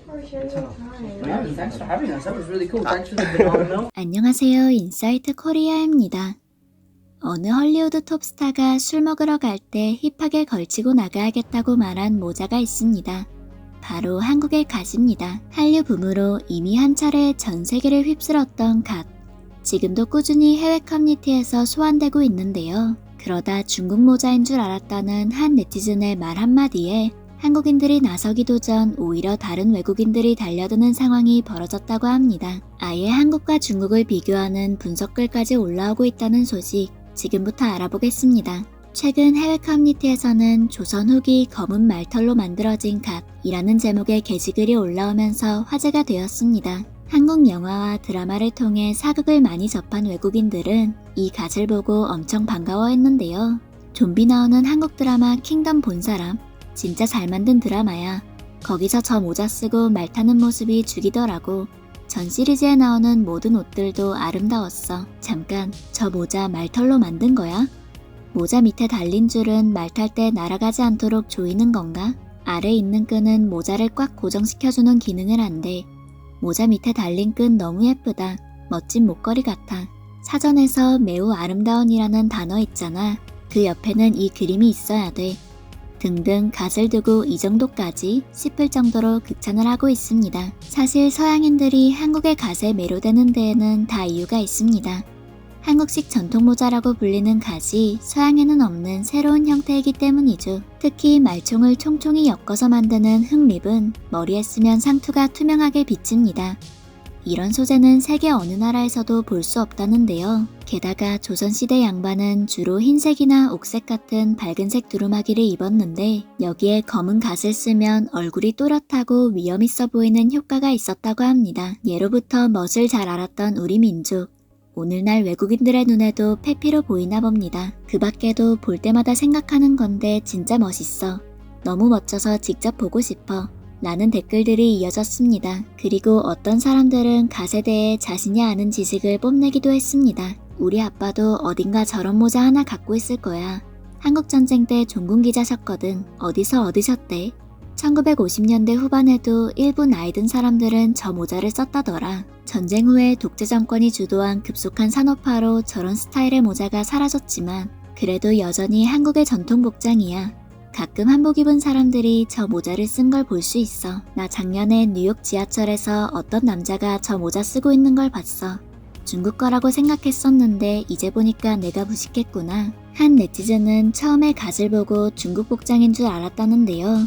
Yeah, thanks for having us. That was really cool. Thanks for the banana milk. 안녕하세요. 인사이트 코리아입니다. 어느 헐리우드 톱스타가 술 먹으러 갈 때 힙하게 걸치고 나가야겠다고 말한 모자가 있습니다. 바로 한국의 갓입니다. 한류 붐으로 이미 한 차례 전 세계를 휩쓸었던 갓. 지금도 꾸준히 해외 커뮤니티에서 소환되고 있는데요. 그러다 중국 모자인 줄 알았다는 한 네티즌의 말 한마디에 한국인들이 나서기도 전 오히려 다른 외국인들이 달려드는 상황이 벌어졌다고 합니다. 아예 한국과 중국을 비교하는 분석글까지 올라오고 있다는 소식 지금부터 알아보겠습니다. 최근 해외 커뮤니티에서는 조선 후기 검은 말털로 만들어진 갓이라는 제목의 게시글이 올라오면서 화제가 되었습니다. 한국 영화와 드라마를 통해 사극을 많이 접한 외국인들은 이 갓을 보고 엄청 반가워했는데요. 좀비 나오는 한국 드라마 킹덤 본 사람? 진짜 잘 만든 드라마야. 거기서 저 모자 쓰고 말 타는 모습이 죽이더라고. 전 시리즈에 나오는 모든 옷들도 아름다웠어. 잠깐, 저 모자 말털로 만든 거야? 모자 밑에 달린 줄은 말 탈 때 날아가지 않도록 조이는 건가? 아래 있는 끈은 모자를 꽉 고정시켜주는 기능을 한대. 모자 밑에 달린 끈 너무 예쁘다. 멋진 목걸이 같아. 사전에서 매우 아름다운이라는 단어 있잖아. 그 옆에는 이 그림이 있어야 돼. 등등 갓을 두고 이 정도까지 싶을 정도로 극찬을 하고 있습니다. 사실 서양인들이 한국의 갓에 매료되는 데에는 다 이유가 있습니다. 한국식 전통 모자라고 불리는 갓이 서양에는 없는 새로운 형태이기 때문이죠. 특히 말총을 총총히 엮어서 만드는 흑립은 머리에 쓰면 상투가 투명하게 비칩니다. 이런 소재는 세계 어느 나라에서도 볼 수 없다는데요. 게다가 조선시대 양반은 주로 흰색이나 옥색 같은 밝은색 두루마기를 입었는데 여기에 검은 갓을 쓰면 얼굴이 또렷하고 위험있어 보이는 효과가 있었다고 합니다. 예로부터 멋을 잘 알았던 우리 민족. 오늘날 외국인들의 눈에도 페피로 보이나 봅니다. 그 밖에도 볼 때마다 생각하는 건데 진짜 멋있어. 너무 멋져서 직접 보고 싶어. 라는 댓글들이 이어졌습니다. 그리고 어떤 사람들은 갓에 대해 자신이 아는 지식을 뽐내기도 했습니다. 우리 아빠도 어딘가 저런 모자 하나 갖고 있을 거야. 한국전쟁 때 종군기자셨거든. 어디서 얻으셨대? 1950년대 후반에도 일부 나이 든 사람들은 저 모자를 썼다더라. 전쟁 후에 독재 정권이 주도한 급속한 산업화로 저런 스타일의 모자가 사라졌지만 그래도 여전히 한국의 전통 복장이야. 가끔 한복 입은 사람들이 저 모자를 쓴 걸 볼 수 있어. 나 작년에 뉴욕 지하철에서 어떤 남자가 저 모자 쓰고 있는 걸 봤어. 중국 거라고 생각했었는데 이제 보니까 내가 무식했구나. 한 네티즌은 처음에 갓을 보고 중국 복장인 줄 알았다는데요.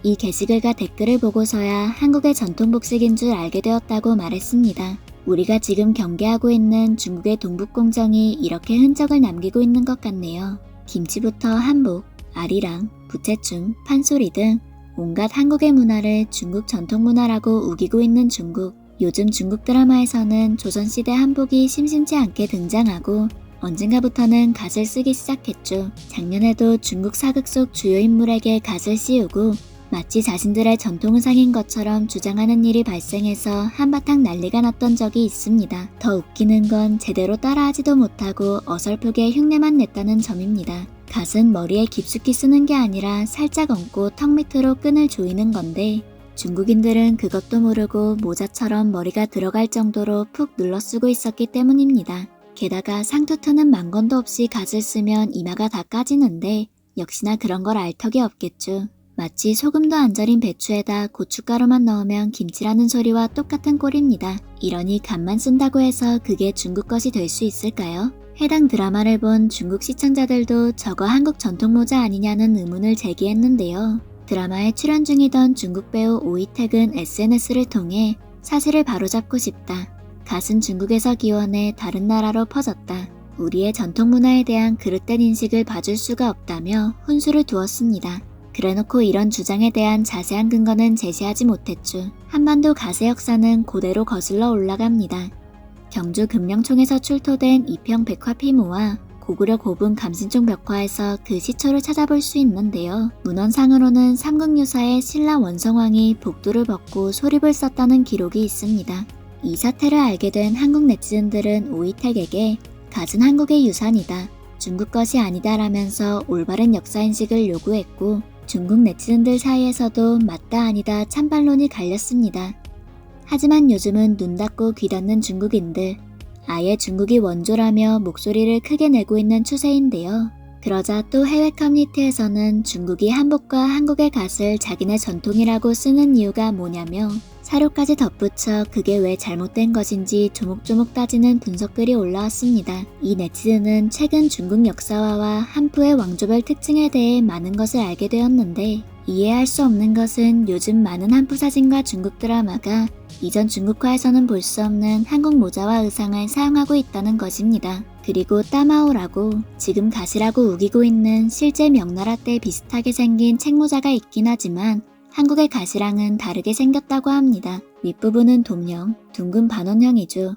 이 게시글과 댓글을 보고서야 한국의 전통 복식인 줄 알게 되었다고 말했습니다. 우리가 지금 경계하고 있는 중국의 동북공정이 이렇게 흔적을 남기고 있는 것 같네요. 김치부터 한복, 아리랑, 부채춤, 판소리 등 온갖 한국의 문화를 중국 전통 문화라고 우기고 있는 중국. 요즘 중국 드라마에서는 조선시대 한복이 심심치 않게 등장하고 언젠가부터는 갓을 쓰기 시작했죠. 작년에도 중국 사극 속 주요 인물에게 갓을 씌우고 마치 자신들의 전통 의상인 것처럼 주장하는 일이 발생해서 한바탕 난리가 났던 적이 있습니다. 더 웃기는 건 제대로 따라하지도 못하고 어설프게 흉내만 냈다는 점입니다. 갓은 머리에 깊숙이 쓰는 게 아니라 살짝 얹고 턱 밑으로 끈을 조이는 건데 중국인들은 그것도 모르고 모자처럼 머리가 들어갈 정도로 푹 눌러 쓰고 있었기 때문입니다. 게다가 상투 트는 망건도 없이 갓을 쓰면 이마가 다 까지는데 역시나 그런 걸 알 턱이 없겠죠. 마치 소금도 안 절인 배추에다 고춧가루만 넣으면 김치라는 소리와 똑같은 꼴입니다. 이러니 갓만 쓴다고 해서 그게 중국 것이 될 수 있을까요? 해당 드라마를 본 중국 시청자들도 저거 한국 전통 모자 아니냐는 의문을 제기했는데요. 드라마에 출연 중이던 중국 배우 오이택은 SNS를 통해 사실을 바로잡고 싶다. 갓은 중국에서 기원해 다른 나라로 퍼졌다. 우리의 전통 문화에 대한 그릇된 인식을 봐줄 수가 없다며 훈수를 두었습니다. 그래놓고 이런 주장에 대한 자세한 근거는 제시하지 못했죠. 한반도 갓의 역사는 고대로 거슬러 올라갑니다. 경주 금령총에서 출토된 이평 백화 피모와 고구려 고분 감신총 벽화에서 그 시초를 찾아볼 수 있는데요. 문헌상으로는 삼국유사의 신라 원성왕이 복도를 벗고 소립을 썼다는 기록이 있습니다. 이 사태를 알게 된 한국 네티즌들은 오이택에게 갓은 한국의 유산이다. 중국 것이 아니다라면서 올바른 역사인식을 요구했고 중국 네티즌들 사이에서도 맞다 아니다 찬반론이 갈렸습니다. 하지만 요즘은 눈 닫고 귀 닫는 중국인들, 아예 중국이 원조라며 목소리를 크게 내고 있는 추세인데요. 그러자 또 해외 커뮤니티에서는 중국이 한복과 한국의 갓을 자기네 전통이라고 쓰는 이유가 뭐냐며 사료까지 덧붙여 그게 왜 잘못된 것인지 조목조목 따지는 분석글이 올라왔습니다. 이 네티즌은 최근 중국 역사화와 한푸의 왕조별 특징에 대해 많은 것을 알게 되었는데 이해할 수 없는 것은 요즘 많은 한푸 사진과 중국 드라마가 이전 중국화에서는 볼 수 없는 한국 모자와 의상을 사용하고 있다는 것입니다. 그리고 따마오라고 지금 가시라고 우기고 있는 실제 명나라 때 비슷하게 생긴 책모자가 있긴 하지만 한국의 가시랑은 다르게 생겼다고 합니다. 윗부분은 돔형, 둥근 반원형이죠.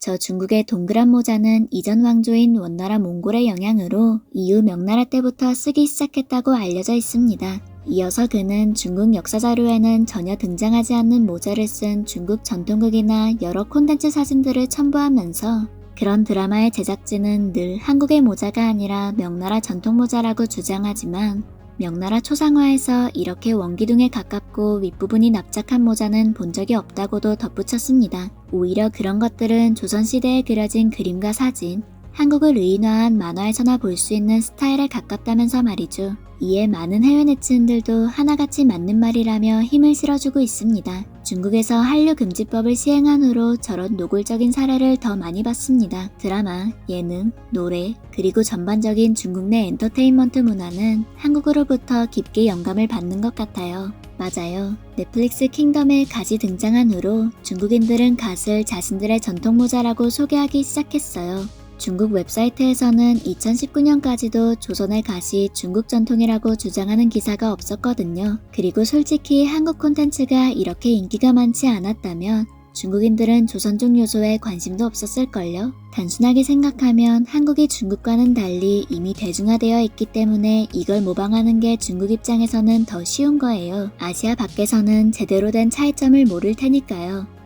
저 중국의 동그란 모자는 이전 왕조인 원나라 몽골의 영향으로 이후 명나라 때부터 쓰기 시작했다고 알려져 있습니다. 이어서 그는 중국 역사 자료에는 전혀 등장하지 않는 모자를 쓴 중국 전통극이나 여러 콘텐츠 사진들을 첨부하면서 그런 드라마의 제작진은 늘 한국의 모자가 아니라 명나라 전통 모자라고 주장하지만 명나라 초상화에서 이렇게 원기둥에 가깝고 윗부분이 납작한 모자는 본 적이 없다고도 덧붙였습니다. 오히려 그런 것들은 조선시대에 그려진 그림과 사진, 한국을 의인화한 만화에서나 볼 수 있는 스타일에 가깝다면서 말이죠. 이에 많은 해외 네티즌들도 하나같이 맞는 말이라며 힘을 실어주고 있습니다. 중국에서 한류 금지법을 시행한 후로 저런 노골적인 사례를 더 많이 봤습니다. 드라마, 예능, 노래, 그리고 전반적인 중국 내 엔터테인먼트 문화는 한국으로부터 깊게 영감을 받는 것 같아요. 맞아요. 넷플릭스 킹덤에 갓이 등장한 후로 중국인들은 갓을 자신들의 전통 모자라고 소개하기 시작했어요. 중국 웹사이트에서는 2019년까지도 조선의 갓이 중국 전통이라고 주장하는 기사가 없었거든요. 그리고 솔직히 한국 콘텐츠가 이렇게 인기가 많지 않았다면 중국인들은 조선족 요소에 관심도 없었을걸요? 단순하게 생각하면 한국이 중국과는 달리 이미 대중화되어 있기 때문에 이걸 모방하는 게 중국 입장에서는 더 쉬운 거예요. 아시아 밖에서는 제대로 된 차이점을 모를 테니까요.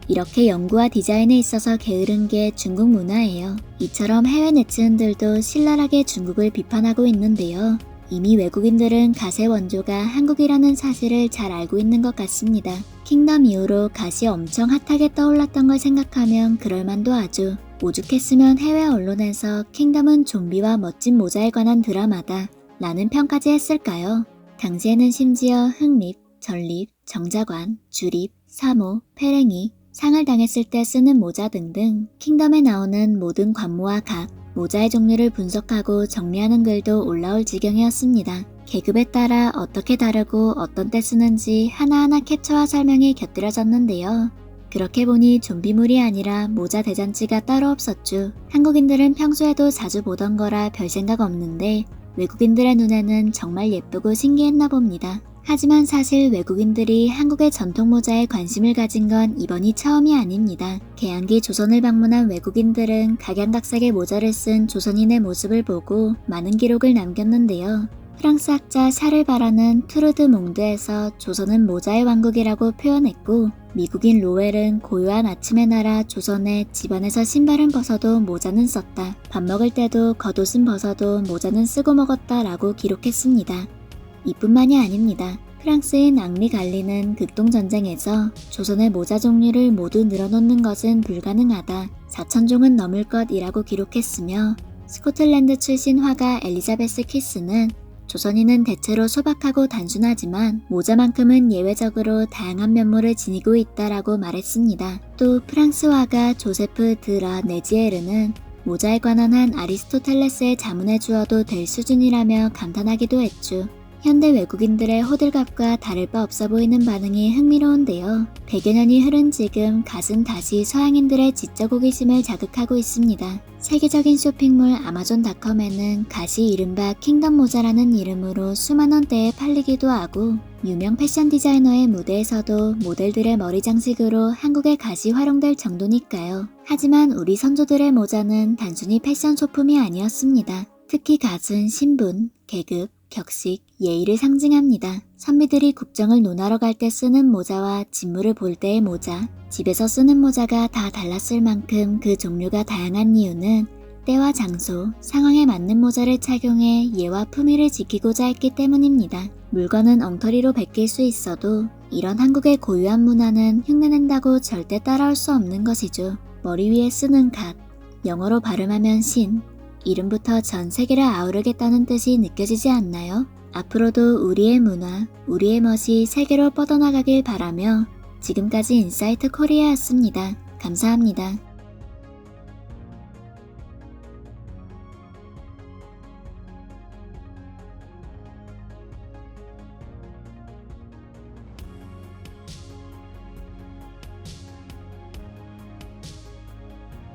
이렇게 연구와 디자인에 있어서 게으른 게 중국 문화예요. 이처럼 해외 네티즌들도 신랄하게 중국을 비판하고 있는데요. 이미 외국인들은 갓의 원조가 한국이라는 사실을 잘 알고 있는 것 같습니다. 킹덤 이후로 갓이 엄청 핫하게 떠올랐던 걸 생각하면 그럴만도 하죠. 오죽했으면 해외 언론에서 킹덤은 좀비와 멋진 모자에 관한 드라마다 라는 평까지 했을까요? 당시에는 심지어 흑립, 전립, 정자관, 주립, 사모, 페랭이, 상을 당했을 때 쓰는 모자 등등 킹덤에 나오는 모든 관모와 각, 모자의 종류를 분석하고 정리하는 글도 올라올 지경이었습니다. 계급에 따라 어떻게 다르고 어떤 때 쓰는지 하나하나 캡처와 설명이 곁들여졌는데요. 그렇게 보니 좀비물이 아니라 모자 대잔치가 따로 없었죠. 한국인들은 평소에도 자주 보던 거라 별 생각 없는데 외국인들의 눈에는 정말 예쁘고 신기했나 봅니다. 하지만 사실 외국인들이 한국의 전통 모자에 관심을 가진 건 이번이 처음이 아닙니다. 개항기 조선을 방문한 외국인들은 각양각색의 모자를 쓴 조선인의 모습을 보고 많은 기록을 남겼는데요. 프랑스 학자 샤를 바라는 투르드 몽드에서 조선은 모자의 왕국이라고 표현했고 미국인 로웰은 고요한 아침의 나라 조선에 집안에서 신발은 벗어도 모자는 썼다. 밥 먹을 때도 겉옷은 벗어도 모자는 쓰고 먹었다 라고 기록했습니다. 이뿐만이 아닙니다. 프랑스인 앙리 갈리는 극동전쟁에서 조선의 모자 종류를 모두 늘어놓는 것은 불가능하다. 4,000종은 넘을 것이라고 기록했으며 스코틀랜드 출신 화가 엘리자베스 키스는 조선인은 대체로 소박하고 단순하지만 모자만큼은 예외적으로 다양한 면모를 지니고 있다라고 말했습니다. 또 프랑스 화가 조세프 드라 네지에르는 모자에 관한 한 아리스토텔레스의 자문해 주어도 될 수준이라며 감탄하기도 했죠. 현대 외국인들의 호들갑과 다를 바 없어 보이는 반응이 흥미로운데요. 100여 년이 흐른 지금 갓은 다시 서양인들의 지적 호기심을 자극하고 있습니다. 세계적인 쇼핑몰 아마존닷컴에는 갓이 이른바 킹덤 모자라는 이름으로 수만 원대에 팔리기도 하고 유명 패션 디자이너의 무대에서도 모델들의 머리 장식으로 한국의 갓이 활용될 정도니까요. 하지만 우리 선조들의 모자는 단순히 패션 소품이 아니었습니다. 특히 갓은 신분, 계급, 격식, 예의를 상징합니다. 선비들이 국정을 논하러 갈 때 쓰는 모자와 직무를 볼 때의 모자, 집에서 쓰는 모자가 다 달랐을 만큼 그 종류가 다양한 이유는 때와 장소, 상황에 맞는 모자를 착용해 예와 품위를 지키고자 했기 때문입니다. 물건은 엉터리로 베낄 수 있어도 이런 한국의 고유한 문화는 흉내낸다고 절대 따라올 수 없는 것이죠. 머리 위에 쓰는 갓, 영어로 발음하면 신, 이름부터 전 세계를 아우르겠다는 뜻이 느껴지지 않나요? 앞으로도 우리의 문화, 우리의 멋이 세계로 뻗어나가길 바라며 지금까지 인사이트 코리아였습니다. 감사합니다.